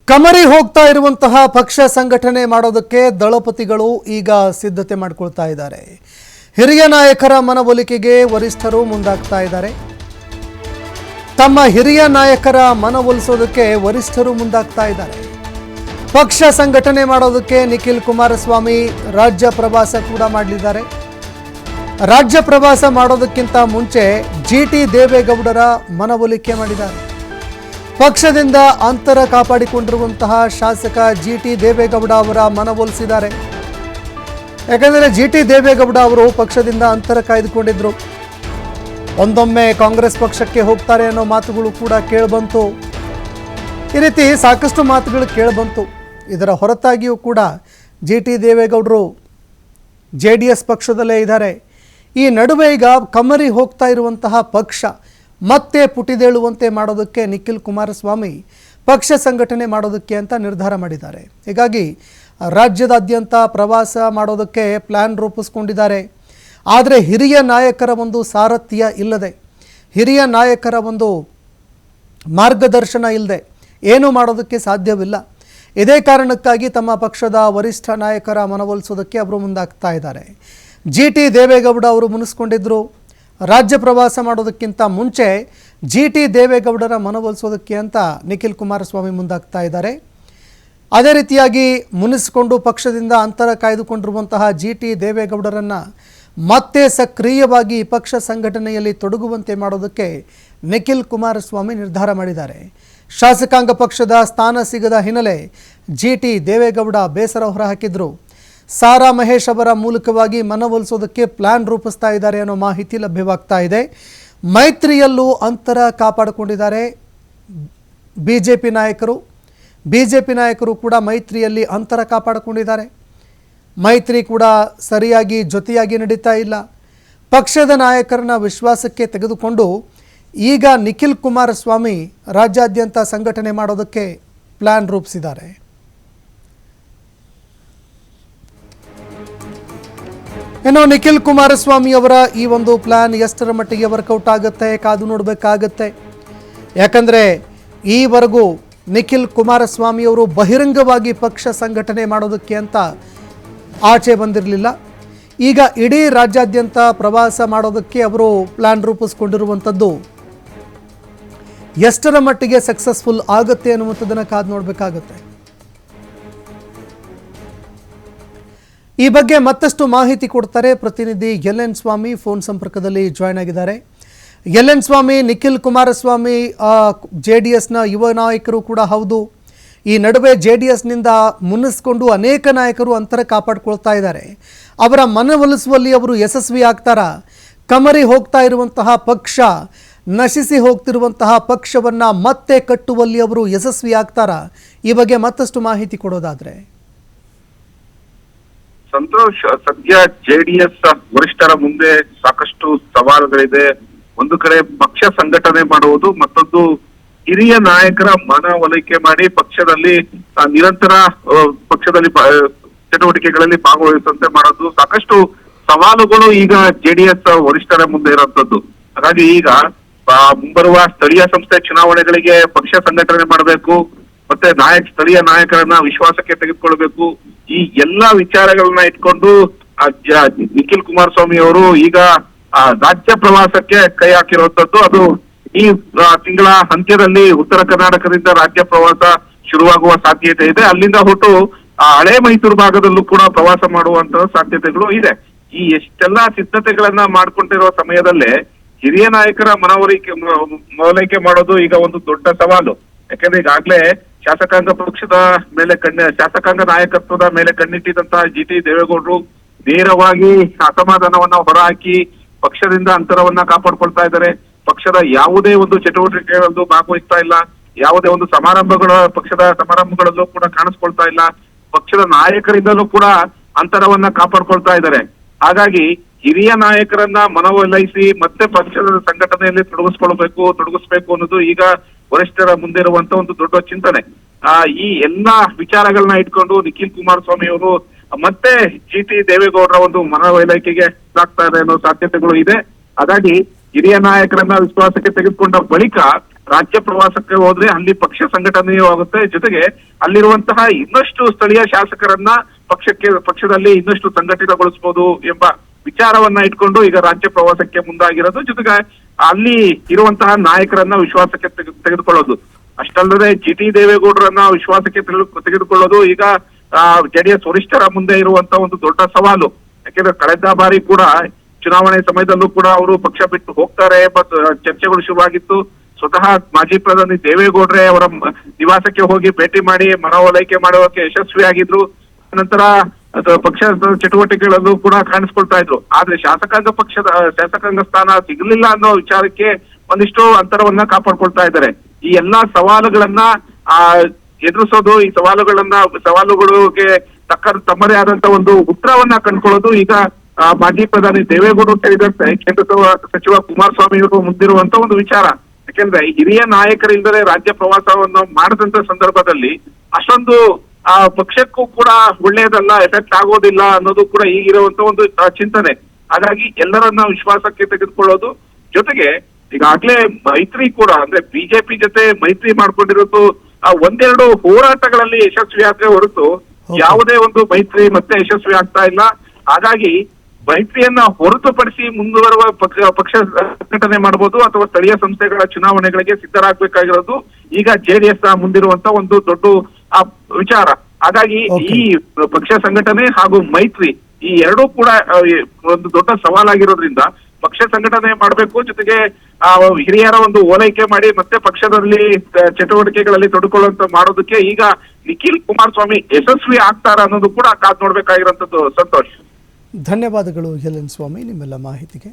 ಕಮರಿ ಹೋಗ್ತಾ ಇರುವಂತಹ ಪಕ್ಷ ಸಂಘಟನೆ ಮಾಡೋದಕ್ಕೆ ದಳಪತಿಗಳು ಈಗ ಸಿದ್ಧತೆ ಮಾಡಿಕೊಳ್ತಾ ಇದ್ದಾರೆ. ಹಿರಿಯ ನಾಯಕರ ಮನವೊಲಿಕೆಗೆ ವರಿಷ್ಠರು ಮುಂದಾಗ್ತಾ ಇದ್ದಾರೆ. ತಮ್ಮ ಹಿರಿಯ ನಾಯಕರ ಮನವೊಲಿಸೋದಕ್ಕೆ ವರಿಷ್ಠರು ಮುಂದಾಗ್ತಾ ಇದ್ದಾರೆ. ಪಕ್ಷ ಸಂಘಟನೆ ಮಾಡೋದಕ್ಕೆ ನಿಖಿಲ್ ಕುಮಾರಸ್ವಾಮಿ ರಾಜ್ಯ ಪ್ರವಾಸ ಕೂಡ ಮಾಡಲಿದ್ದಾರೆ. ರಾಜ್ಯ ಪ್ರವಾಸ ಮಾಡೋದಕ್ಕಿಂತ ಮುಂಚೆ ಜಿಟಿ ದೇವೇಗೌಡರ ಮನವೊಲಿಕೆ ಮಾಡಿದ್ದಾರೆ. ಪಕ್ಷದಿಂದ ಅಂತರ ಕಾಪಾಡಿಕೊಂಡಿರುವಂತಹ ಶಾಸಕ ಜಿಟಿ ದೇವೇಗೌಡ ಅವರ ಮನವೊಲಿಸಿದ್ದಾರೆ. ಯಾಕಂದರೆ ಜಿಟಿ ದೇವೇಗೌಡ ಅವರು ಪಕ್ಷದಿಂದ ಅಂತರ ಕಾಯ್ದುಕೊಂಡಿದ್ರು. ಒಂದೊಮ್ಮೆ ಕಾಂಗ್ರೆಸ್ ಪಕ್ಷಕ್ಕೆ ಹೋಗ್ತಾರೆ ಅನ್ನೋ ಮಾತುಗಳು ಕೂಡ ಕೇಳಿಬಂತು. ಈ ರೀತಿ ಸಾಕಷ್ಟು ಮಾತುಗಳು ಕೇಳಿಬಂತು. ಇದರ ಹೊರತಾಗಿಯೂ ಕೂಡ ಜಿಟಿ ದೇವೇಗೌಡರು JDS ಪಕ್ಷದಲ್ಲೇ ಇದ್ದಾರೆ. ಈ ನಡುವೆ ಈಗ ಕಮರಿ ಹೋಗ್ತಾ ಇರುವಂತಹ ಪಕ್ಷ ಮತ್ತೆ ಪುಟಿದೇಳುವಂತೆ ಮಾಡೋದಕ್ಕೆ ನಿಖಿಲ್ ಕುಮಾರಸ್ವಾಮಿ ಪಕ್ಷ ಸಂಘಟನೆ ಮಾಡೋದಕ್ಕೆ ಅಂತ ನಿರ್ಧಾರ ಮಾಡಿದ್ದಾರೆ. ಹೀಗಾಗಿ ರಾಜ್ಯದಾದ್ಯಂತ ಪ್ರವಾಸ ಮಾಡೋದಕ್ಕೆ ಪ್ಲ್ಯಾನ್ ರೂಪಿಸ್ಕೊಂಡಿದ್ದಾರೆ. ಆದರೆ ಹಿರಿಯ ನಾಯಕರ ಒಂದು ಸಾರಥ್ಯ ಇಲ್ಲದೆ, ಹಿರಿಯ ನಾಯಕರ ಒಂದು ಮಾರ್ಗದರ್ಶನ ಇಲ್ಲದೆ ಏನೂ ಮಾಡೋದಕ್ಕೆ ಸಾಧ್ಯವಿಲ್ಲ. ಇದೇ ಕಾರಣಕ್ಕಾಗಿ ತಮ್ಮ ಪಕ್ಷದ ವರಿಷ್ಠ ನಾಯಕರ ಮನವೊಲಿಸೋದಕ್ಕೆ ಅವರು ಮುಂದಾಗ್ತಾ ಇದ್ದಾರೆ. ಜಿಟಿ ದೇವೇಗೌಡ ಅವರು ಮುನಿಸ್ಕೊಂಡಿದ್ದರು. ರಾಜ್ಯ ಪ್ರವಾಸ ಮಾಡೋದಕ್ಕಿಂತ ಮುಂಚೆ ಜಿಟಿ ದೇವೇಗೌಡರ ಮನವೊಲಿಸೋದಕ್ಕೆ ಅಂತ ನಿಖಿಲ್ ಕುಮಾರಸ್ವಾಮಿ ಮುಂದಾಗ್ತಾ ಇದ್ದಾರೆ. ಅದೇ ರೀತಿಯಾಗಿ ಮುನಿಸಿಕೊಂಡು ಪಕ್ಷದಿಂದ ಅಂತರ ಕಾಯ್ದುಕೊಂಡಿರುವಂತಹ ಜಿಟಿ ದೇವೇಗೌಡರನ್ನು ಮತ್ತೆ ಸಕ್ರಿಯವಾಗಿ ಪಕ್ಷ ಸಂಘಟನೆಯಲ್ಲಿ ತೊಡಗುವಂತೆ ಮಾಡೋದಕ್ಕೆ ನಿಖಿಲ್ ಕುಮಾರಸ್ವಾಮಿ ನಿರ್ಧಾರ ಮಾಡಿದ್ದಾರೆ. ಶಾಸಕಾಂಗ ಪಕ್ಷದ ಸ್ಥಾನ ಸಿಗದ ಹಿನ್ನೆಲೆ ಜಿಟಿ ದೇವೇಗೌಡ ಬೇಸರ ಹೊರಹಾಕಿದ್ರು. ಸಾರಾ ಮಹೇಶ್ ಅವರ ಮೂಲಕವಾಗಿ ಮನವೊಲಿಸೋದಕ್ಕೆ ಪ್ಲಾನ್ ರೂಪಿಸ್ತಾ ಇದ್ದಾರೆ ಅನ್ನೋ ಮಾಹಿತಿ ಲಭ್ಯವಾಗ್ತಾ ಇದೆ. ಮೈತ್ರಿಯಲ್ಲೂ ಅಂತರ ಕಾಪಾಡಿಕೊಂಡಿದ್ದಾರೆ ಬಿಜೆಪಿ ನಾಯಕರು ಕೂಡ ಮೈತ್ರಿಯಲ್ಲಿ ಅಂತರ ಕಾಪಾಡಿಕೊಂಡಿದ್ದಾರೆ. ಮೈತ್ರಿ ಕೂಡ ಸರಿಯಾಗಿ ಜೊತೆಯಾಗಿ ನಡೀತಾ ಇಲ್ಲ. ಪಕ್ಷದ ನಾಯಕರನ್ನ ವಿಶ್ವಾಸಕ್ಕೆ ತೆಗೆದುಕೊಂಡು ಈಗ ನಿಖಿಲ್ ಕುಮಾರಸ್ವಾಮಿ ರಾಜ್ಯಾದ್ಯಂತ ಸಂಘಟನೆ ಮಾಡೋದಕ್ಕೆ ಪ್ಲಾನ್ ರೂಪಿಸಿದ್ದಾರೆ. ಇನ್ನು ನಿಖಿಲ್ ಕುಮಾರಸ್ವಾಮಿ ಅವರ ಈ ಒಂದು ಪ್ಲಾನ್ ಎಷ್ಟರ ಮಟ್ಟಿಗೆ ವರ್ಕೌಟ್ ಆಗುತ್ತೆ ಕಾದು ನೋಡಬೇಕಾಗತ್ತೆ. ಯಾಕಂದರೆ ಈವರೆಗೂ ನಿಖಿಲ್ ಕುಮಾರಸ್ವಾಮಿ ಅವರು ಬಹಿರಂಗವಾಗಿ ಪಕ್ಷ ಸಂಘಟನೆ ಮಾಡೋದಕ್ಕೆ ಅಂತ ಆಚೆ ಬಂದಿರಲಿಲ್ಲ. ಈಗ ಇಡೀ ರಾಜ್ಯಾದ್ಯಂತ ಪ್ರವಾಸ ಮಾಡೋದಕ್ಕೆ ಅವರು ಪ್ಲಾನ್ ರೂಪಿಸ್ಕೊಂಡಿರುವಂಥದ್ದು ಎಷ್ಟರ ಮಟ್ಟಿಗೆ ಸಕ್ಸಸ್ಫುಲ್ ಆಗುತ್ತೆ ಅನ್ನುವಂಥದ್ದನ್ನು ಕಾದು ನೋಡಬೇಕಾಗುತ್ತೆ. ಈ ಬಗ್ಗೆ ಮತ್ತಷ್ಟು ಮಾಹಿತಿ ಕೊಡ್ತಾರೆ ಪ್ರತಿನಿಧಿ LN ಸ್ವಾಮಿ. ಫೋನ್ ಸಂಪರ್ಕದಲ್ಲಿ ಜಾಯ್ನ್ ಆಗಿದ್ದಾರೆ. LN ಸ್ವಾಮಿ, ನಿಖಿಲ್ ಕುಮಾರಸ್ವಾಮಿ JDSನ ಯುವ ನಾಯಕರು ಕೂಡ ಹೌದು. ಈ ನಡುವೆ JDSನಿಂದ ಮುನ್ನಿಸ್ಕೊಂಡು ಅನೇಕ ನಾಯಕರು ಅಂತರ ಕಾಪಾಡಿಕೊಳ್ತಾ ಇದ್ದಾರೆ. ಅವರ ಮನವೊಲಿಸುವಲ್ಲಿ ಅವರು ಯಶಸ್ವಿ ಆಗ್ತಾರಾ? ಕಮರಿ ಹೋಗ್ತಾ ಇರುವಂತಹ ಪಕ್ಷ, ನಶಿಸಿ ಹೋಗ್ತಿರುವಂತಹ ಪಕ್ಷವನ್ನು ಮತ್ತೆ ಕಟ್ಟುವಲ್ಲಿ ಅವರು ಯಶಸ್ವಿ ಆಗ್ತಾರಾ? ಈ ಬಗ್ಗೆ ಮತ್ತಷ್ಟು ಮಾಹಿತಿ ಕೊಡೋದಾದ್ರೆ. ಸಂತೋಷ್, ಸದ್ಯ JDS ವರಿಷ್ಠರ ಮುಂದೆ ಸಾಕಷ್ಟು ಸವಾಲುಗಳಿದೆ. ಒಂದು ಕಡೆ ಪಕ್ಷ ಸಂಘಟನೆ ಮಾಡುವುದು, ಮತ್ತೊಂದು ಹಿರಿಯ ನಾಯಕರ ಮನವೊಲಿಕೆ ಮಾಡಿ ಪಕ್ಷದಲ್ಲಿ ನಿರಂತರ ಪಕ್ಷದಲ್ಲಿ ಚಟುವಟಿಕೆಗಳಲ್ಲಿ ಭಾಗವಹಿಸುವಂತೆ ಮಾಡೋದು. ಸಾಕಷ್ಟು ಸವಾಲುಗಳು ಈಗ JDS ವರಿಷ್ಠರ ಮುಂದೆ ಇರುವಂತದ್ದು. ಹಾಗಾಗಿ ಈಗ ಮುಂಬರುವ ಸ್ಥಳೀಯ ಸಂಸ್ಥೆ ಚುನಾವಣೆಗಳಿಗೆ ಪಕ್ಷ ಸಂಘಟನೆ ಮಾಡಬೇಕು, ಮತ್ತೆ ಸ್ಥಳೀಯ ನಾಯಕರನ್ನ ವಿಶ್ವಾಸಕ್ಕೆ ತೆಗೆದುಕೊಳ್ಬೇಕು. ಈ ಎಲ್ಲಾ ವಿಚಾರಗಳನ್ನ ಇಟ್ಕೊಂಡು ನಿಖಿಲ್ ಕುಮಾರಸ್ವಾಮಿ ಅವರು ಈಗ ರಾಜ್ಯ ಪ್ರವಾಸಕ್ಕೆ ಕೈ ಹಾಕಿರುವಂತದ್ದು. ಅದು ಈ ತಿಂಗಳ ಅಂತ್ಯದಲ್ಲಿ ಉತ್ತರ ಕರ್ನಾಟಕದಿಂದ ರಾಜ್ಯ ಪ್ರವಾಸ ಶುರುವಾಗುವ ಸಾಧ್ಯತೆ ಇದೆ. ಅಲ್ಲಿಂದ ಹೊರಟು ಹಳೆ ಮೈಸೂರು ಭಾಗದಲ್ಲೂ ಕೂಡ ಪ್ರವಾಸ ಮಾಡುವಂತಹ ಸಾಧ್ಯತೆಗಳು ಇದೆ. ಈ ಎಷ್ಟೆಲ್ಲಾ ಸಿದ್ಧತೆಗಳನ್ನ ಮಾಡ್ಕೊಂಡಿರುವ ಸಮಯದಲ್ಲೇ ಹಿರಿಯ ನಾಯಕರ ಮನವೊಲಿಕೆ ಮಾಡೋದು ಈಗ ಒಂದು ದೊಡ್ಡ ಸವಾಲು. ಯಾಕಂದ್ರೆ ಈಗಾಗ್ಲೇ ಶಾಸಕಾಂಗ ಪಕ್ಷದ ಮೇಲೆ ಶಾಸಕಾಂಗ ನಾಯಕತ್ವದ ಮೇಲೆ ಕಣ್ಣಿಟ್ಟಿದ್ದಂತಹ ಜಿಟಿ ದೇವೇಗೌಡರು ನೇರವಾಗಿ ಅಸಮಾಧಾನವನ್ನ ಹೊರಹಾಕಿ ಪಕ್ಷದಿಂದ ಅಂತರವನ್ನ ಕಾಪಾಡ್ಕೊಳ್ತಾ ಇದ್ದಾರೆ. ಪಕ್ಷದ ಯಾವುದೇ ಒಂದು ಚಟುವಟಿಕೆಗಳಲ್ಲೂ ಭಾಗವಹಿಸ್ತಾ ಇಲ್ಲ. ಯಾವುದೇ ಒಂದು ಪಕ್ಷದ ಸಮಾರಂಭಗಳಲ್ಲೂ ಕೂಡ ಕಾಣಿಸ್ಕೊಳ್ತಾ ಇಲ್ಲ. ಪಕ್ಷದ ನಾಯಕರಿಂದಲೂ ಕೂಡ ಅಂತರವನ್ನ ಕಾಪಾಡ್ಕೊಳ್ತಾ ಇದ್ದಾರೆ. ಹಾಗಾಗಿ ಹಿರಿಯ ನಾಯಕರನ್ನ ಮನವೊಲಿಸಿ ಮತ್ತೆ ಪಕ್ಷದ ಸಂಘಟನೆಯಲ್ಲಿ ತೊಡಗಿಸ್ಬೇಕು ಅನ್ನೋದು ಈಗ ವರಿಷ್ಠರ ಮುಂದೆ ಇರುವಂತ ಒಂದು ದೊಡ್ಡ ಚಿಂತನೆ. ಈ ಎಲ್ಲಾ ವಿಚಾರಗಳನ್ನ ಇಟ್ಕೊಂಡು ನಿಖಿಲ್ ಕುಮಾರಸ್ವಾಮಿ ಅವರು ಮತ್ತೆ ಜಿಟಿ ದೇವೇಗೌಡರ ಒಂದು ಮನವೊಲಿಕೆಗೆ ಸಾಕ್ತಾರೆ ಅನ್ನೋ ಸಾಧ್ಯತೆಗಳು ಇದೆ. ಹಾಗಾಗಿ ಹಿರಿಯ ನಾಯಕರನ್ನ ವಿಶ್ವಾಸಕ್ಕೆ ತೆಗೆದುಕೊಂಡ ಬಳಿಕ ರಾಜ್ಯ ಪ್ರವಾಸಕ್ಕೆ ಹೋದ್ರೆ ಅಲ್ಲಿ ಪಕ್ಷ ಸಂಘಟನೆಯೂ ಆಗುತ್ತೆ, ಜೊತೆಗೆ ಅಲ್ಲಿರುವಂತಹ ಇನ್ನಷ್ಟು ಸ್ಥಳೀಯ ಶಾಸಕರನ್ನ ಪಕ್ಷದಲ್ಲಿ ಇನ್ನಷ್ಟು ಸಂಘಟಿತಗೊಳಿಸಬಹುದು ಎಂಬ ವಿಚಾರವನ್ನ ಇಟ್ಕೊಂಡು ಈಗ ರಾಜ್ಯ ಪ್ರವಾಸಕ್ಕೆ ಮುಂದಾಗಿರೋದು. ಜೊತೆಗೆ ಅಲ್ಲಿ ಇರುವಂತಹ ನಾಯಕರನ್ನ ವಿಶ್ವಾಸಕ್ಕೆ ತೆಗೆದುಕೊಳ್ಳೋದು. ಅಷ್ಟಲ್ಲದೆ GT ದೇವೇಗೌಡರನ್ನ ವಿಶ್ವಾಸಕ್ಕೆ ತೆಗೆದುಕೊಳ್ಳೋದು ಈಗ JDS ವರಿಷ್ಠರ ಮುಂದೆ ಇರುವಂತಹ ಒಂದು ದೊಡ್ಡ ಸವಾಲು. ಯಾಕೆಂದ್ರೆ ಕಳೆದ ಬಾರಿ ಕೂಡ ಚುನಾವಣೆ ಸಮಯದಲ್ಲೂ ಕೂಡ ಅವರು ಪಕ್ಷ ಬಿಟ್ಟು ಹೋಗ್ತಾರೆ ಎಂಬ ಚರ್ಚೆಗಳು ಶುರುವಾಗಿತ್ತು. ಸ್ವತಃ ಮಾಜಿ ಪ್ರಧಾನಿ ದೇವೇಗೌಡ್ರೆ ಅವರ ನಿವಾಸಕ್ಕೆ ಹೋಗಿ ಭೇಟಿ ಮಾಡಿ ಮನವೊಲೈಕೆ ಮಾಡುವಕ್ಕೆ ಯಶಸ್ವಿಯಾಗಿದ್ರು. ನಂತರ ಪಕ್ಷದ ಚಟುವಟಿಕೆಗಳಲ್ಲೂ ಕೂಡ ಕಾಣಿಸ್ಕೊಳ್ತಾ ಇದ್ರು. ಆದ್ರೆ ಶಾಸಕಾಂಗ ಸ್ಥಾನ ಸಿಗಲಿಲ್ಲ ಅನ್ನೋ ವಿಚಾರಕ್ಕೆ ಒಂದಿಷ್ಟು ಅಂತರವನ್ನ ಕಾಪಾಡ್ಕೊಳ್ತಾ ಇದ್ದಾರೆ. ಈ ಎಲ್ಲಾ ಸವಾಲುಗಳನ್ನ ಎದುರಿಸೋದು, ಈ ಸವಾಲುಗಳಿಗೆ ತಮ್ಮದೇ ಆದಂತ ಒಂದು ಉತ್ತರವನ್ನ ಕಂಡುಕೊಳ್ಳೋದು ಈಗ ಮಾಜಿ ಪ್ರಧಾನಿ ದೇವೇಗೌಡರು ಸೇರಿದಂತೆ ಕೇಂದ್ರ ಸಚಿವ ಕುಮಾರಸ್ವಾಮಿ ಅವರು ಮುಂದಿರುವಂತ ಒಂದು ವಿಚಾರ. ಯಾಕೆಂದ್ರೆ ಹಿರಿಯ ನಾಯಕರಿಂದಲೇ ರಾಜ್ಯ ಪ್ರವಾಸವನ್ನು ಮಾಡದಂತ ಸಂದರ್ಭದಲ್ಲಿ ಅಷ್ಟೊಂದು ಪಕ್ಷಕ್ಕೂ ಕೂಡ ಒಳ್ಳೆಯದಲ್ಲ, ಎಫೆಕ್ಟ್ ಆಗೋದಿಲ್ಲ ಅನ್ನೋದು ಕೂಡ ಈಗಿರುವಂತ ಒಂದು ಚಿಂತನೆ. ಹಾಗಾಗಿ ಎಲ್ಲರನ್ನ ವಿಶ್ವಾಸಕ್ಕೆ ತೆಗೆದುಕೊಳ್ಳೋದು, ಜೊತೆಗೆ ಈಗಾಗ್ಲೇ ಮೈತ್ರಿ ಕೂಡ ಅಂದ್ರೆ ಬಿಜೆಪಿ ಜೊತೆ ಮೈತ್ರಿ ಮಾಡ್ಕೊಂಡಿರೋದು ಒಂದೆರಡು ಹೋರಾಟಗಳಲ್ಲಿ ಯಶಸ್ವಿ ಆದ್ರೆ ಹೊರತು ಯಾವುದೇ ಒಂದು ಮೈತ್ರಿ ಮತ್ತೆ ಯಶಸ್ವಿ ಆಗ್ತಾ ಇಲ್ಲ. ಹಾಗಾಗಿ ಮೈತ್ರಿಯನ್ನ ಹೊರತುಪಡಿಸಿ ಮುಂದುವರುವ ಪಕ್ಷ ಸಂಘಟನೆ ಮಾಡಬಹುದು ಅಥವಾ ಸ್ಥಳೀಯ ಸಂಸ್ಥೆಗಳ ಚುನಾವಣೆಗಳಿಗೆ ಸಿದ್ಧರಾಗಬೇಕಾಗಿರೋದು ಈಗ JDS ಮುಂದಿರುವಂತ ಒಂದು ದೊಡ್ಡ ವಿಚಾರ. ಹಾಗಾಗಿ ಈ ಪಕ್ಷ ಸಂಘಟನೆ ಹಾಗೂ ಮೈತ್ರಿ ಈ ಎರಡೂ ಕೂಡ ಒಂದು ದೊಡ್ಡ ಸವಾಲಾಗಿರೋದ್ರಿಂದ ಪಕ್ಷ ಸಂಘಟನೆ ಮಾಡಬೇಕು, ಜೊತೆಗೆ ಹಿರಿಯರ ಒಂದು ಓಲೈಕೆ ಮಾಡಿ ಮತ್ತೆ ಪಕ್ಷದಲ್ಲಿ ಚಟುವಟಿಕೆಗಳಲ್ಲಿ ತೊಡಕೊಳ್ಳುವಂತ ಮಾಡೋದಕ್ಕೆ ಈಗ ನಿಖಿಲ್ ಕುಮಾರಸ್ವಾಮಿ ಯಶಸ್ವಿ ಆಗ್ತಾರ ಅನ್ನೋದು ಕೂಡ ಕಾದ್ ನೋಡ್ಬೇಕಾಗಿರೋಂಥದ್ದು. ಸಂತೋಷ್, ಧನ್ಯವಾದಗಳು LN ಸ್ವಾಮಿ ನಿಮ್ಮೆಲ್ಲ ಮಾಹಿತಿಗೆ.